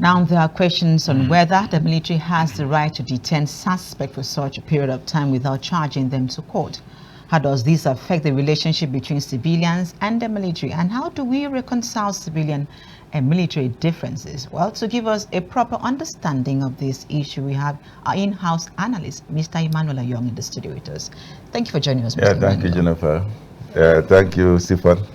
Now, there are questions on whether the military has the right to detain suspects for such a period of time without charging them to court. How does this affect the relationship between civilians and the military? And how do we reconcile civilian and military differences? Well, to give us a proper understanding of this issue, we have our in-house analyst, Mr. Emmanuel Young, in the studio with us. Thank you for joining us, Mr. Thank you, Jennifer. Thank you, Stephen.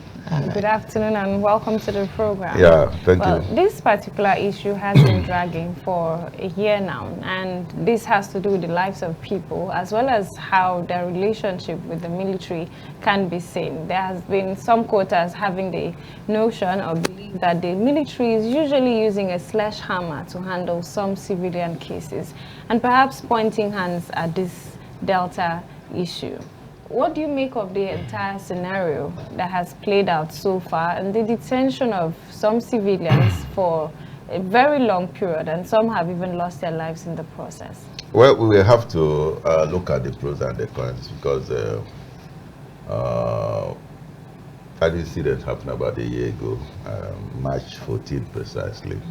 Good afternoon and welcome to the program. Thank you. This particular issue has been dragging for a year now, and this has to do with the lives of people as well as how their relationship with the military can be seen. There has been some quotas having the notion or belief that the military is usually using a sledgehammer to handle some civilian cases and perhaps pointing hands at this Delta issue. What do you make of the entire scenario that has played out so far and the detention of some civilians for a very long period, and some have even lost their lives in the process? Well, we will have to look at the pros and the cons, because that incident happened about a year ago, March 14th precisely.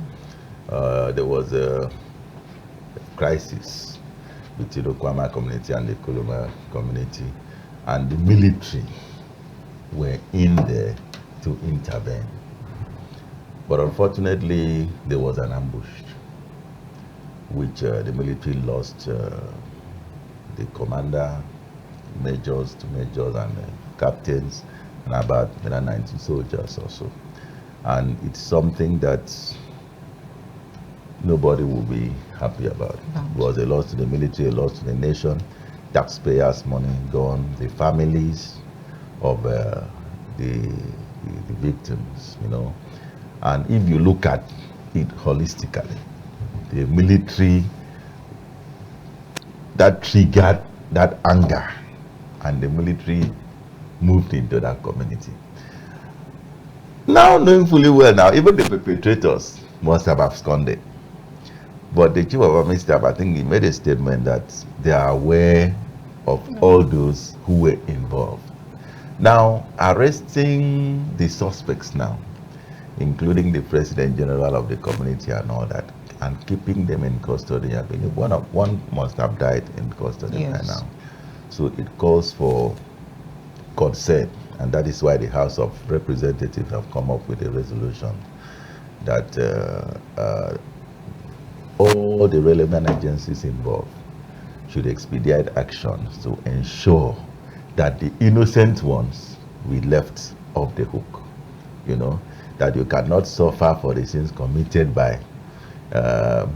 There was a crisis between the Okuama community and the Okuama community, and the military were in there to intervene. But unfortunately, there was an ambush, which the military lost the commander, majors, two majors, and captains, and about 90 soldiers or so. And it's something that nobody will be happy about. It was a loss to the military, a loss to the nation. Taxpayers' money gone, the families of the victims, And if you look at it holistically, the military, that triggered that anger, and the military moved into that community. Now, knowing fully well now, even the perpetrators must have absconded. But the chief of army staff, I think he made a statement that they are aware of all those who were involved. Now, arresting the suspects now, including the President General of the community and all that, and keeping them in custody, I believe one must have died in custody by now. So it calls for concern, and that is why the House of Representatives have come up with a resolution that all the relevant agencies involved should expedite actions to ensure that the innocent ones be left off the hook. That you cannot suffer for the sins committed by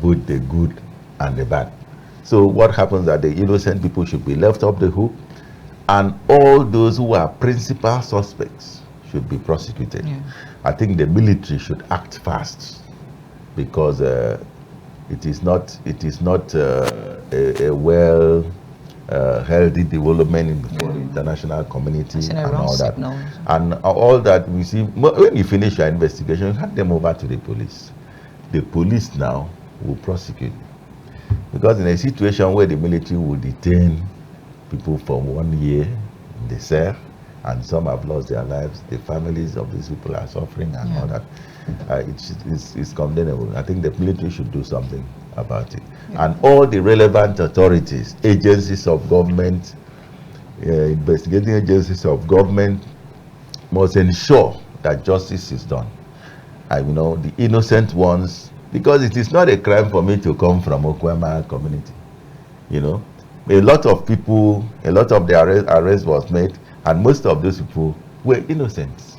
both the good and the bad. So what happens that the innocent people should be left off the hook, and all those who are principal suspects should be prosecuted. I think the military should act fast, because it is not a well healthy development in the international community and all that. And all that we see, when you finish your investigation, hand them over to the police. The police now will prosecute. Because in a situation where the military will detain people for 1 year in the cell, and some have lost their lives, the families of these people are suffering and all that, it's condemnable. I think the military should do something about it. And all the relevant authorities, agencies of government, investigating agencies of government must ensure that justice is done. The innocent ones, because it is not a crime for me to come from Okuama community. A lot of people, a lot of the arrest was made, and most of those people were innocent.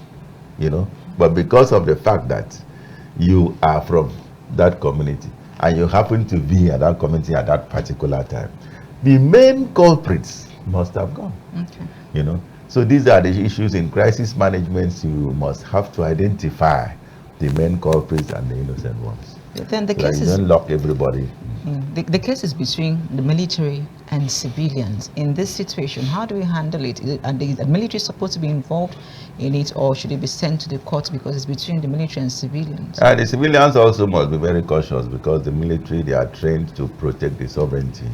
But because of the fact that you are from that community and you happen to be at that community at that particular time, the main culprits must have gone. So these are the issues in crisis management. You must have to identify the main culprits and the innocent ones. Then the case is, don't lock everybody. The case is between the military and civilians. In this situation, how do we handle it? Are the military supposed to be involved in it, or should it be sent to the court because it's between the military and civilians? The civilians also must be very cautious, because the military, they are trained to protect the sovereignty.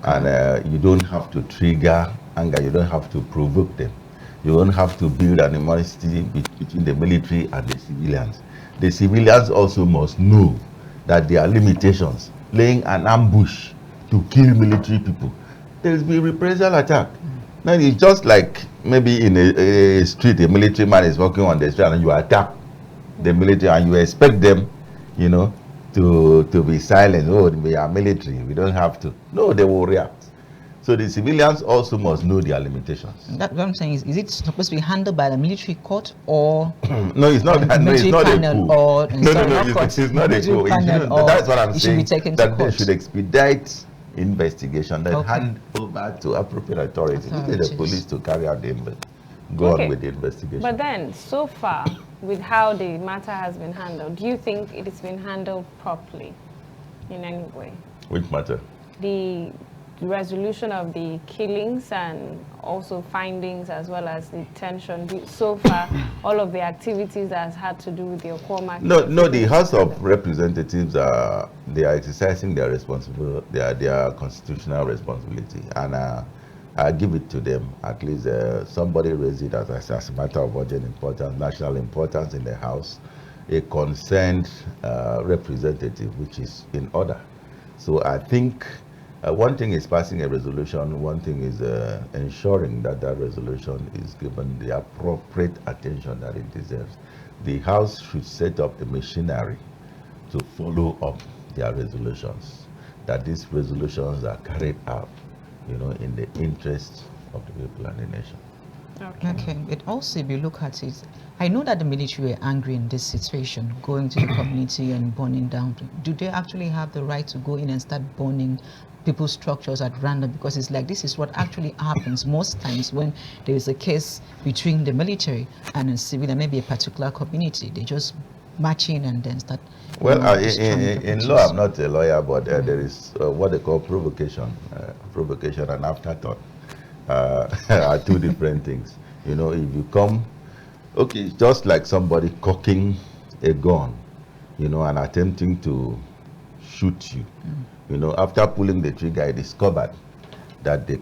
And you don't have to trigger anger, you don't have to provoke them. You don't have to build an animosity between the military and the civilians. The civilians also must know that there are limitations, laying an ambush to kill military people, there will be reprisal attack. Now it's just like maybe in a street, a military man is walking on the street and you attack the military and you expect them, you know, to be silent. Oh, we are military, we don't have to. No, they will react. So the civilians also must know their limitations. That's what I'm saying. Is it supposed to be handled by the military court or no, it's not. No, it's not a coup. Or, no, it's not a coup. That's what I'm saying. That they should expedite investigation, then hand over to appropriate authorities. Let the police to carry out the go on with the investigation. But then, so far, with how the matter has been handled, do you think it has been handled properly in any way? Which matter? The resolution of the killings and also findings as well as the detention. So far, all of the activities that has had to do with the Okuama. No, the House of Representatives they are exercising their their constitutional responsibility, and I give it to them. At least somebody raised it as a matter of urgent importance, national importance in the House, a concerned representative, which is in order. So I think one thing is passing a resolution, one thing is ensuring that that resolution is given the appropriate attention that it deserves. The House should set up the machinery to follow up their resolutions, that these resolutions are carried out, you know, in the interest of the people and the nation. Okay, but also if you look at it, I know that the military were angry in this situation, going to the community and burning down. Do they actually have the right to go in and start burning people's structures at random? Because it's like, this is what actually happens most times when there is a case between the military and a civilian, maybe a particular community. They just march in and then start. Well, in law, I'm not a lawyer, but there is what they call provocation. Provocation and afterthought are two different things. You know, if you come, okay, just like somebody cocking a gun, you know, and attempting to shoot you. You know, after pulling the trigger, he discovered that the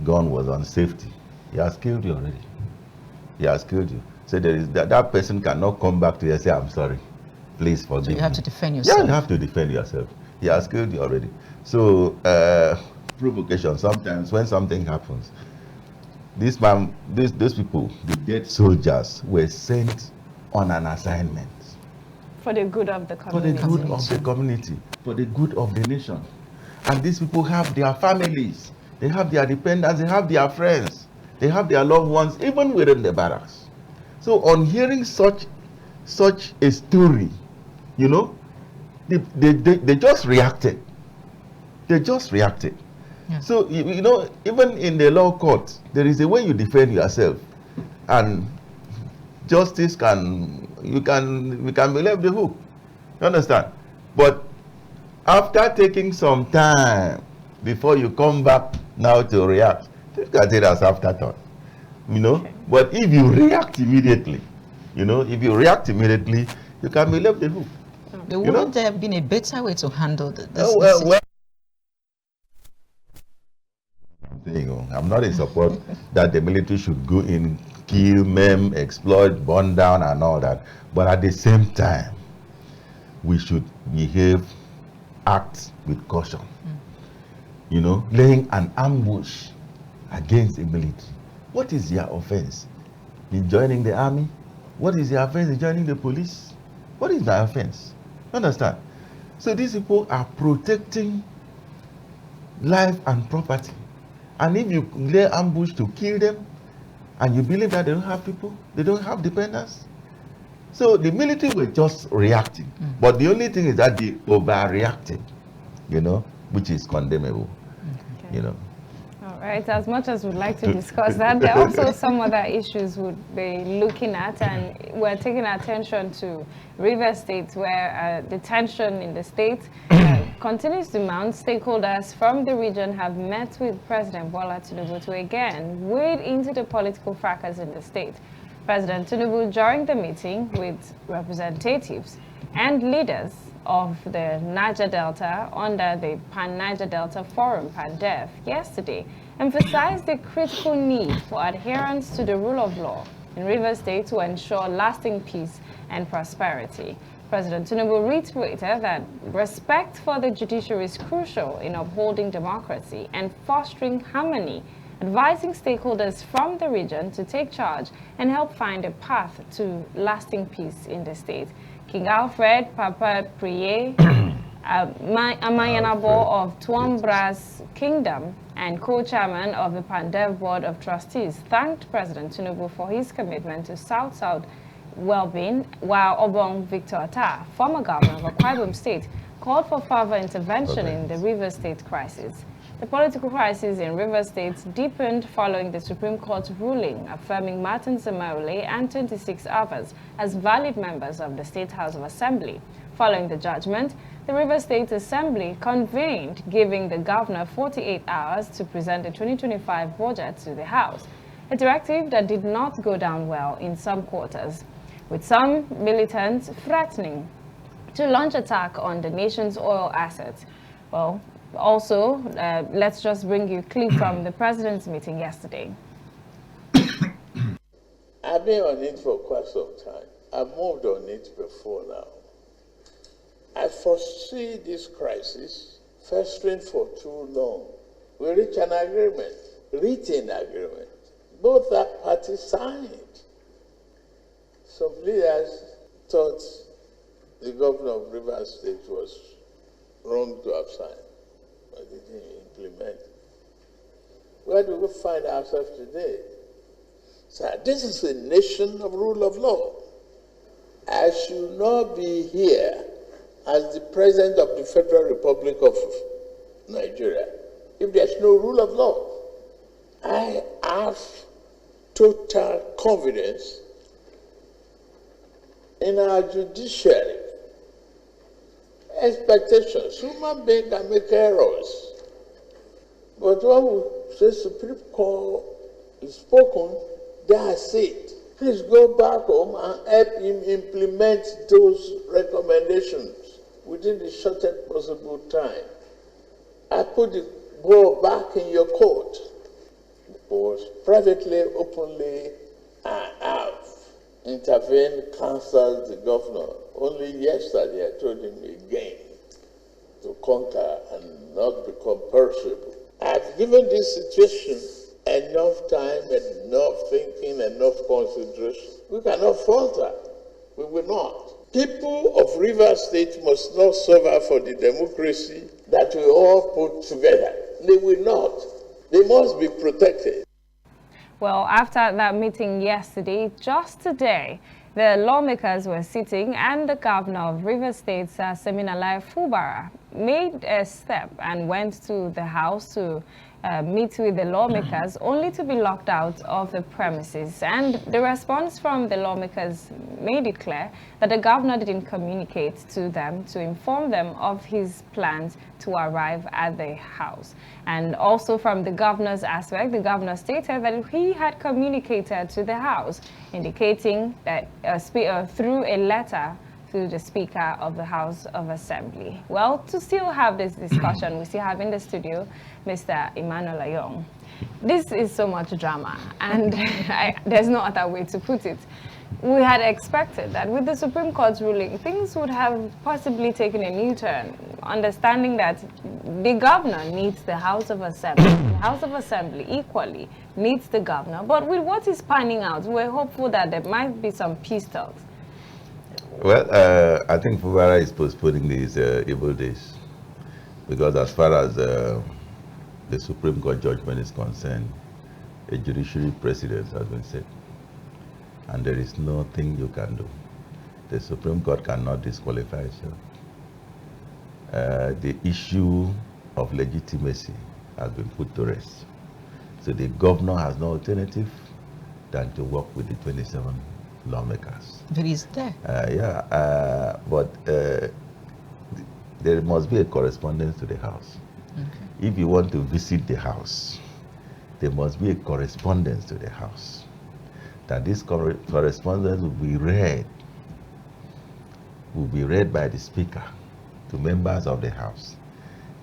gun was on safety. He has killed you already. He has killed you. So there is that person cannot come back to you and say, I'm sorry, please forgive me. So you have to defend yourself. Yeah, you have to defend yourself. He has killed you already. So provocation, sometimes when something happens, those people, the dead soldiers, were sent on an assignment. For the good of the community. For the good of the community, for the good of the nation. And these people have their families, they have their dependents, they have their friends, they have their loved ones, even within the barracks. So on hearing such a story, you know, they just reacted. They just reacted. Yeah. So, you know, even in the law court, there is a way you defend yourself. And justice we can be left the hook. You understand? But after taking some time before you come back now to react, look at it as afterthought. You know? Okay. But if you react immediately, you know, you can be left the hook. Wouldn't there have been a better way to handle this? I'm not in support that the military should go in, kill, maim, exploit, burn down and all that. But at the same time, we should act with caution. You know, laying an ambush against the military. What is their offense? In joining the army? What is their offense in joining the police? What is their offense? Understand? So these people are protecting life and property. And if you lay ambush to kill them, and you believe that they don't have people, they don't have dependents. So the military were just reacting. But the only thing is that they overreacted, you know, which is condemnable, you know. All right, as much as we'd like to discuss that, there are also some other issues we'd be looking at, and we're taking attention to Rivers State, where the tension in the state continues to mount. Stakeholders from the region have met with President Bola Tinubu to again wade into the political fracas in the state. President Tinubu, during the meeting with representatives and leaders of the Niger Delta under the Pan-Niger Delta Forum, PANDEF, yesterday, emphasized the critical need for adherence to the rule of law in Rivers State to ensure lasting peace and prosperity. President Tinubu reiterated that respect for the judiciary is crucial in upholding democracy and fostering harmony, advising stakeholders from the region to take charge and help find a path to lasting peace in the state. King Alfred Papa Priye Amayanabo of Twombra's Kingdom and co-chairman of the Pandev Board of Trustees thanked President Tinubu for his commitment to South-South well-being, while Obong Victor Atta, former governor of Akwa Ibom State, called for further intervention in the Rivers State crisis. The political crisis in Rivers State deepened following the Supreme Court's ruling affirming Martin Samaule and 26 others as valid members of the State House of Assembly. Following the judgment, the Rivers State Assembly convened, giving the governor 48 hours to present the 2025 budget to the House, a directive that did not go down well in some quarters, with some militants threatening to launch attack on the nation's oil assets. Well, also, let's just bring you a clip from the president's meeting yesterday. I've been on it for quite some time. I've moved on it before now. I foresee this crisis festering for too long. We reach an agreement, written agreement. Both parties signed. Some leaders thought the governor of Rivers State was wrong to have signed, but they didn't implement. Where do we find ourselves today? So this is a nation of rule of law. I should not be here as the President of the Federal Republic of Nigeria if there's no rule of law. I have total confidence in our judiciary. Expectations. Human beings can make errors. But when the Supreme Court is spoken, that's it. Please go back home and help him implement those recommendations within the shortest possible time. I put the ball back in your court. Both privately, openly, I have intervened, counseled the governor. Only yesterday I told him again to conquer and not become perishable. I've given this situation enough time, enough thinking, enough consideration. We cannot falter. We will not. People of Rivers State must not suffer for the democracy that we all put together. They will not. They must be protected. Well, after that meeting yesterday, just today, the lawmakers were sitting and the governor of Rivers State, Seminalai Fubara, made a step and went to the House to meet with the lawmakers, only to be locked out of the premises. And the response from the lawmakers made it clear that the governor didn't communicate to them to inform them of his plans to arrive at the House. And also from the governor's aspect, the governor stated that he had communicated to the House, indicating that through a letter to the Speaker of the House of Assembly. Well, to still have this discussion, we still have in the studio Mr. Emmanuel Ayong. This is so much drama, and there's no other way to put it. We had expected that with the Supreme Court's ruling, things would have possibly taken a new turn, understanding that the governor needs the House of Assembly. The House of Assembly equally needs the governor. But with what is panning out, we're hopeful that there might be some peace talks. Well, I think Fubara is postponing these evil days, because as far as the Supreme Court judgment is concerned, a judiciary precedent has been set, and there is nothing you can do. The Supreme Court cannot disqualify itself. The issue of legitimacy has been put to rest. So the governor has no alternative than to work with the 27 lawmakers. But he's there. But there must be a correspondence to the House. Okay. If you want to visit the House, there must be a correspondence to the House. That this correspondence will be read by the Speaker to members of the House.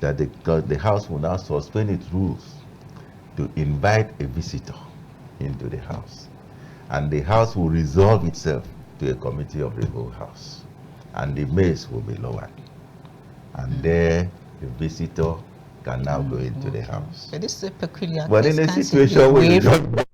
That the House will now suspend its rules to invite a visitor into the House. And the House will resolve itself to a committee of the whole House. and the maze will be lowered. And there, the visitor can now go into the house. But this is a peculiar But case. in a Can't situation where you it be just go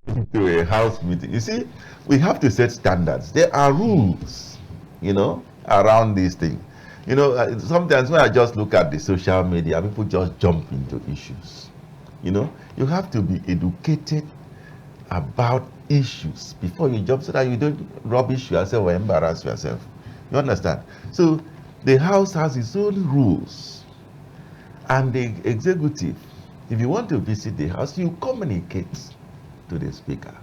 into a house meeting, you see, we have to set standards. There are rules, you know, around these things. You know, sometimes when I just look at the social media, people just jump into issues. You know, you have to be educated about issues before you jump so that you don't rubbish yourself or embarrass yourself. You understand? So the house has its own rules. And the executive, if you want to visit the house, you communicate to the speaker.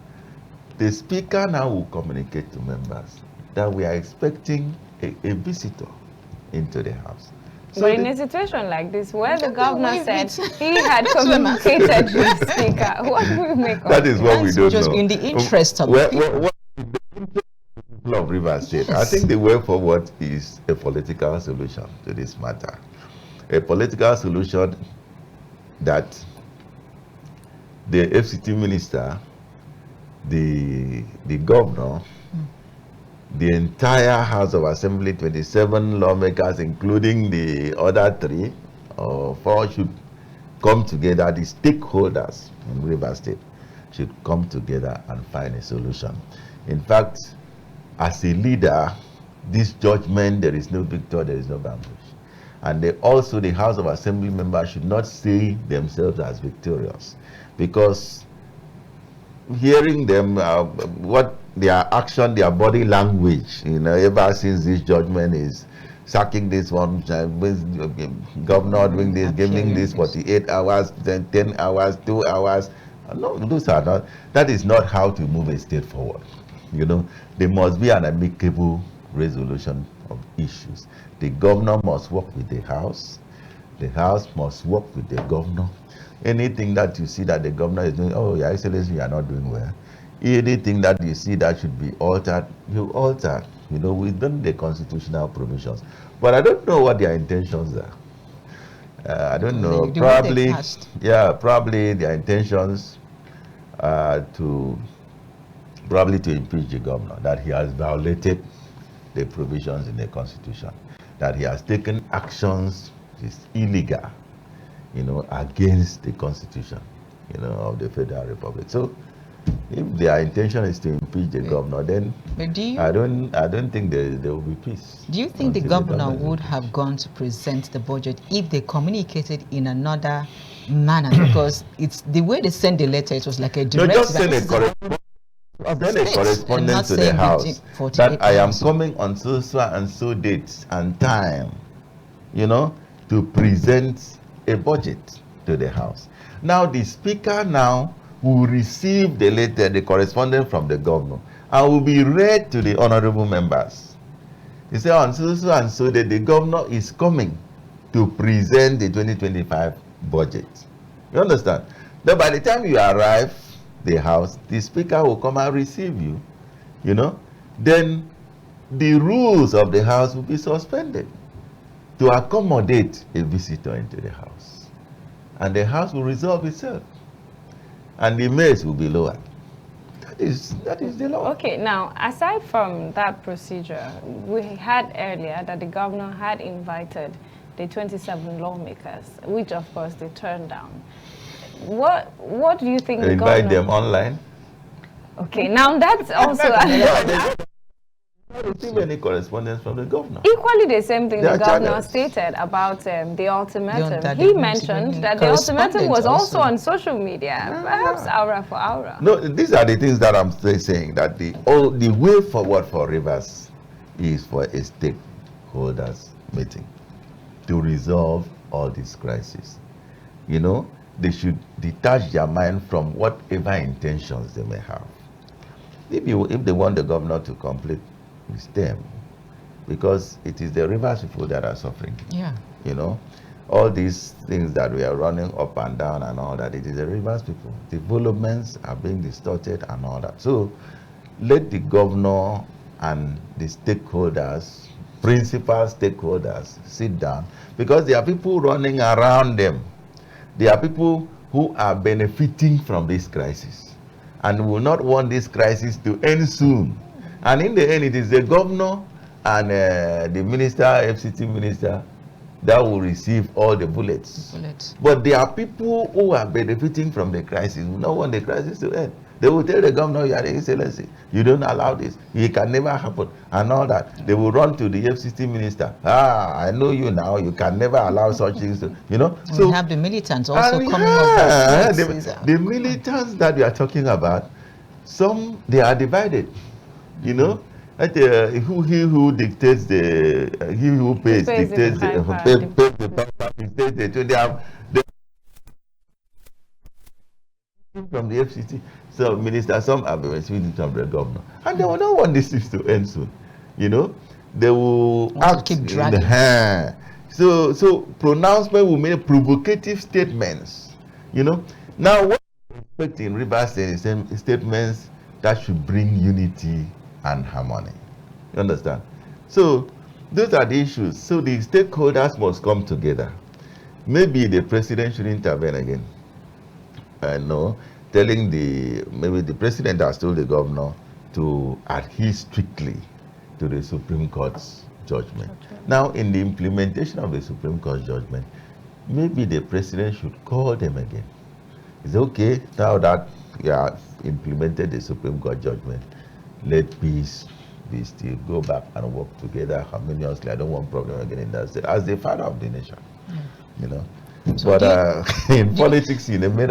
The speaker now will communicate to members that we are expecting a visitor into the house. So but in a situation like this, where the governor said he had communicated with the speaker, what do we make of that is what we don't just know. in the interest of the people. Of Rivers State. Yes. I think the way forward is a political solution to this matter. A political solution that the FCT minister, the governor, the entire House of Assembly, 27 lawmakers, including the other 3 or 4, should come together. The stakeholders in Rivers State should come together and find a solution. In fact, as a leader, this judgment, there is no victor, there is no vanquish. And also the House of Assembly members should not see themselves as victorious, because hearing them, what their action, their body language, you know, ever since this judgment is sacking this one, governor doing this, giving this 48 hours, then 10 hours, 2 hours. No, those are not, that is not how to move a state forward. You know, there must be an amicable resolution of issues. The governor must work with the House must work with the governor. Anything that you see that the governor is doing, oh, Your Excellency, you are not doing well. Anything that you see that should be altered, you alter. You know, within the constitutional provisions. But I don't know what their intentions are. I don't know. Probably, yeah, probably their intentions to impeach the governor, that he has violated the provisions in the constitution, that he has taken actions which is illegal, you know, against the constitution, you know, of the Federal Republic. So if their intention is to impeach the governor, then I don't think there will be peace. Do you think the governor would have gone to present the budget if they communicated in another manner? Because it's the way they sent the letter, it was like a direct... No, just send a correspondence to the House that I am coming on so and so dates and time, you know, to present a budget to the House. Now the Speaker now will receive the letter, the correspondence from the governor, and will be read to the honorable members. He said on so and so that the governor is coming to present the 2025 budget. You understand? Then by the time you arrive the House, the Speaker will come and receive you, you know. Then the rules of the House will be suspended to accommodate a visitor into the House. And the House will resolve itself. And the maze will be lowered. That is the law. Okay, now, aside from that procedure, we had earlier that the governor had invited the 27 lawmakers, which of course they turned down. What do you think the governor... Invite them online? Okay, now that's also... Not receive any correspondence from the governor. Equally the same thing the governor stated about the ultimatum. He mentioned that the ultimatum was also on social media, perhaps hour for hour. No, these are the things that I'm still saying, that the way forward for Rivers is for a stakeholders meeting to resolve all these crises. You know, they should detach their mind from whatever intentions they may have. If they want the governor to complete with them, because it is the Rivers people that are suffering. Yeah. You know, all these things that we are running up and down and all that, it is the Rivers people. Developments are being distorted and all that. So let the governor and the stakeholders, principal stakeholders, sit down, because there are people running around them. There are people who are benefiting from this crisis and will not want this crisis to end soon. And in the end, it is the governor and the minister, FCT minister, that will receive all the bullets. But there are people who are benefiting from the crisis, who don't want the crisis to end. They will tell the governor, you are the excellency, you don't allow this, it can never happen, and all that. They will run to the FCT minister. I know you now, you can never allow such things to, So we have the militants also coming up. The militants that we are talking about, some, they are divided, he who dictates he who pays dictates they have from the FCT. So minister, some are benefiting from the governor, and they will not want this to end soon. They will act keep in dragging. the hand. So pronouncement will make provocative statements. Now what we expect in Rivers State is statements that should bring unity and harmony. You understand? So those are the issues. So the stakeholders must come together. Maybe the president should intervene again. No, telling maybe the president has told the governor to adhere strictly to the Supreme Court's judgment. Now, in the implementation of the Supreme Court judgment, maybe the president should call them again. It's okay, now that you have implemented the Supreme Court judgment, let peace be still, go back and work together harmoniously. I don't want problem again in that state, as the father of the nation. So but in politics, you may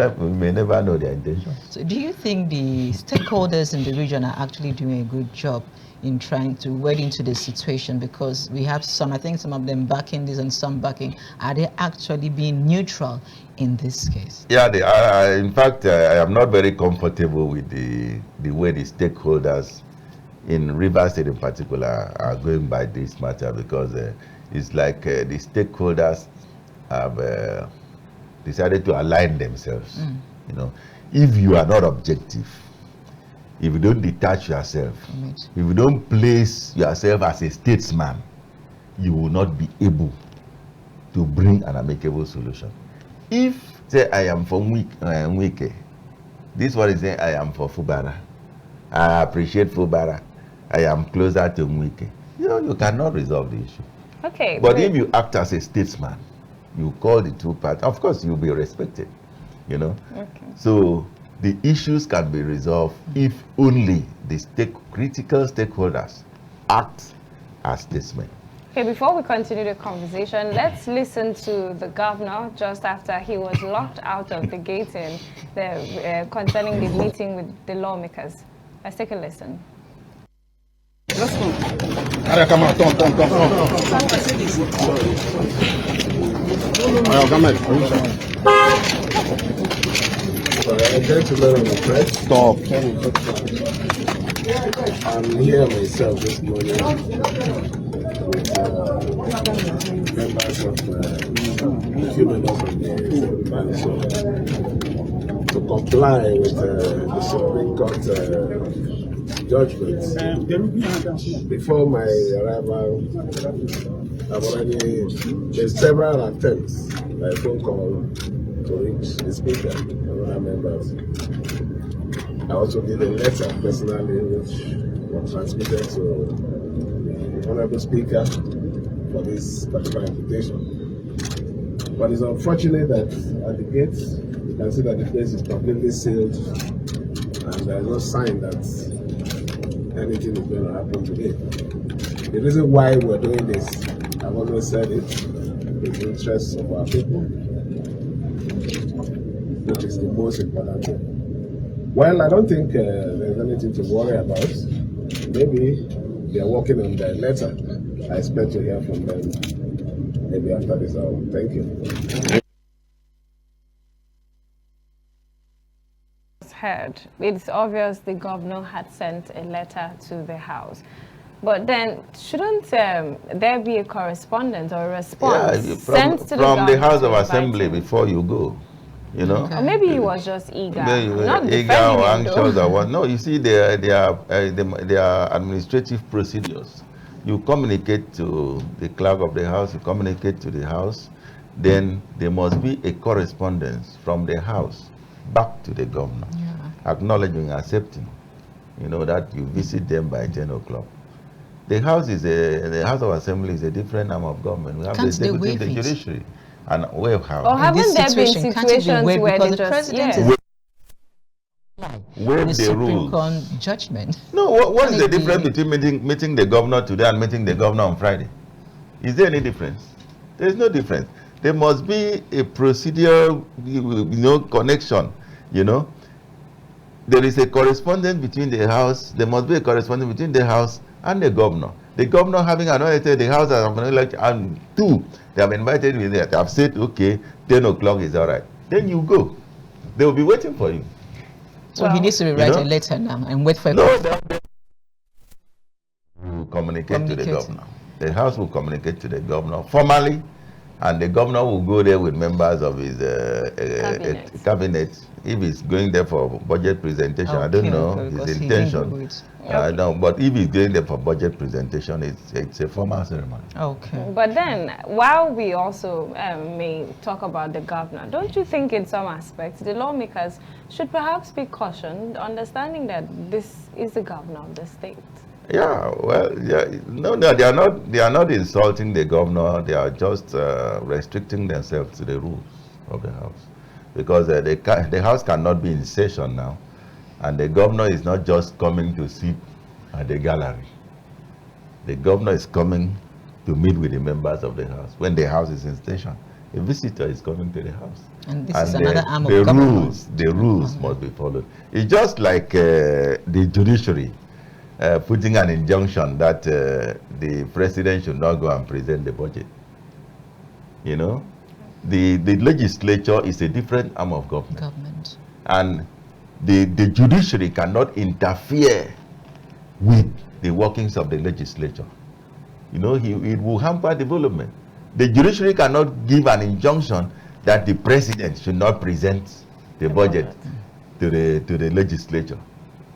never know their intention. So do you think the stakeholders in the region are actually doing a good job in trying to wade into the situation? Because we have I think some of them backing this and some backing. Are they actually being neutral in this case? Yeah, they are. In fact, I am not very comfortable with the way the stakeholders in Rivers State in particular are going by this matter, because it's like the stakeholders have decided to align themselves. If you are not objective, if you don't detach yourself, if you don't place yourself as a statesman, you will not be able to bring an amicable solution. If, say, I am from Wike, this one is saying I am for Fubara, I appreciate Fubara, I am closer to Wike, you cannot resolve the issue. Okay. But if you act as a statesman, you call the two parties, of course you'll be respected, Okay. So the issues can be resolved if only the critical stakeholders act as statesmen. Okay, before we continue the conversation, let's listen to the governor just after he was locked out of the gate in concerning the meeting with the lawmakers. Let's take a listen. Let's go. Come on, Gentlemen of the press, stop. I'm here myself this morning with members of few members of the council to comply with the Supreme Court judgment. Before my arrival, there's several attempts by phone call to reach the speaker and other members. I also did a letter personally which was transmitted to the Honorable Speaker for this particular invitation. But it's unfortunate that at the gate, you can see that the place is completely sealed and there's no sign that anything is going to happen today. The reason why we're doing this, I've always said it, is the interests of our people, which is the most important thing. Well, I don't think there's anything to worry about. Maybe they are working on their letter. I expect to hear from them maybe after this hour. Thank you. Heard. It's obvious the governor had sent a letter to the House. But then, shouldn't there be a correspondence or a response sent to the House of Assembly before you go? Or maybe he was just eager. Not eager or anxious or what. No, you see, there are administrative procedures. You communicate to the clerk of the House, you communicate to the House, then there must be a correspondence from the House back to the governor, acknowledging, accepting, that you visit them by 10 o'clock. The House of Assembly is a different arm of government. We have Can't the they executive, waive the it? judiciary, and wave how. Or haven't there been situation, can't it be situations waived where because they the just president yeah. is Waive the the Supreme rules. Court judgment? No, what Can is the it be- difference between meeting the governor today and meeting the governor on Friday? Is there any difference? There is no difference. There must be a procedural, connection. There is a correspondence between the House. There must be a correspondence between the House and the governor. The governor having anointed the House as an election, and two, they have invited me there. They have said, okay, 10 o'clock is all right. Then you go. They will be waiting for you. So he needs to rewrite a letter now and wait for they will communicate to the governor. The House will communicate to the governor formally, and the governor will go there with members of his cabinet. If he's going there for budget presentation, I don't know his intention. No, but if he's going there for budget presentation, it's a formal ceremony. Okay. But then, while we also may talk about the governor, don't you think in some aspects the lawmakers should perhaps be cautioned, understanding that this is the governor of the state? Yeah, well, no, they are not insulting the governor. They are just restricting themselves to the rules of the House, because the House cannot be in session now, and the governor is not just coming to sit at the gallery. The governor is coming to meet with the members of the House when the House is in session. A visitor is coming to the House, and this is another arm of government. The rules must be followed. It's just like the judiciary. Putting an injunction that the president should not go and present the budget. The legislature is a different arm of government. And the judiciary cannot interfere with the workings of the legislature. It will hamper development. The judiciary cannot give an injunction that the president should not present the budget to the legislature.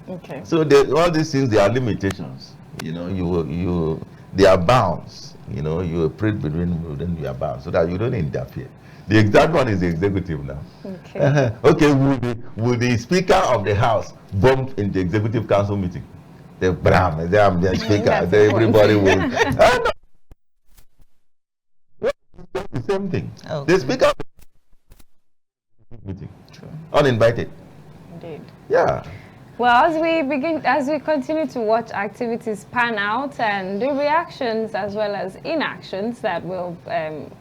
Okay. So all these things, there are limitations. There are bounds. You operate within your bounds so that you don't interfere. The exact one is the executive now. Okay. Okay. Will the Speaker of the House bump in the Executive Council meeting? The Speaker. Everybody will. The same thing. Okay. The Speaker of the meeting. True. Uninvited. Indeed. Yeah. Well, as we continue to watch activities pan out and the reactions as well as inactions that will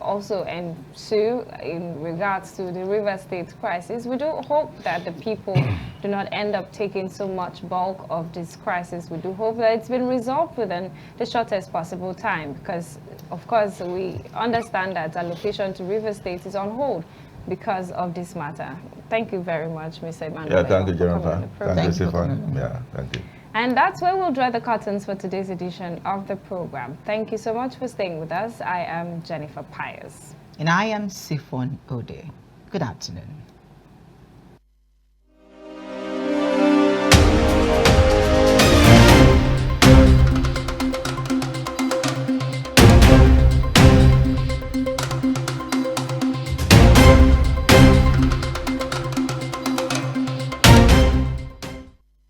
also ensue in regards to the River State crisis, we do hope that the people do not end up taking so much bulk of this crisis. We do hope that it's been resolved within the shortest possible time, because, of course, we understand that allocation to River State is on hold because of this matter. Thank you very much, Mr. Emmanuel. Yeah, thank you, Jennifer. Thank you, Stefan. Yeah, thank you. And that's where we'll draw the curtains for today's edition of the program. Thank you so much for staying with us. I am Jennifer Pius. And I am Sifon Ode. Good afternoon.